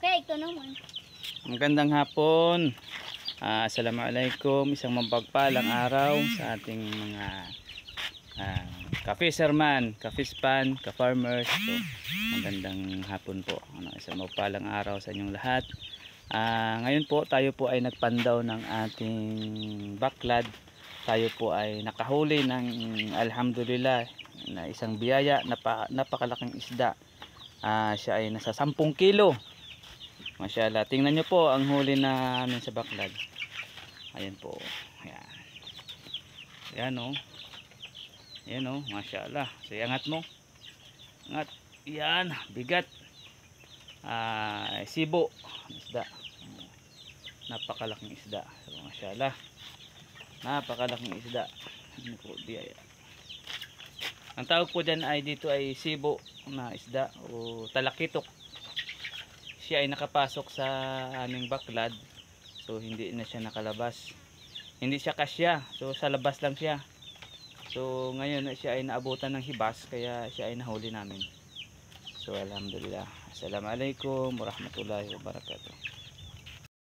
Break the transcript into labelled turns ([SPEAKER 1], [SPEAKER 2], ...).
[SPEAKER 1] Okay, ito naman.
[SPEAKER 2] Magandang hapon. Assalamualaikum. Isang mapagpalang araw sa ating mga ka-fisherman, ka-fishpan, ka-farmers. So, magandang hapon po. Isang mapagpalang araw sa inyong lahat. Ngayon po tayo po ay nagpandaw ng ating baklad. Tayo po ay nakahuli ng alhamdulillah na isang biyaya, napakalaking isda. Siya ay nasa 10 kilo. Masyaallah, tingnan nyo po ang huli namin sa baklad. Ayan po. Ayan. Ayan o. Ayan o, masyaallah. So, angat mo. Angat. Ayan, bigat. Sibo. Isda. Napakalaking isda. So, masyaallah. Napakalaking isda. Ano po, biyaya. Ang tawag po dyan ay dito ay sibo na isda o talakitok. Siya ay nakapasok sa aming baklad, so hindi na siya nakalabas, hindi siya kasya, so sa labas lang siya. So ngayon siya ay naabutan ng hibas, kaya siya ay nahuli namin. So alhamdulillah. Assalamualaikum warahmatullahi wabarakatuh.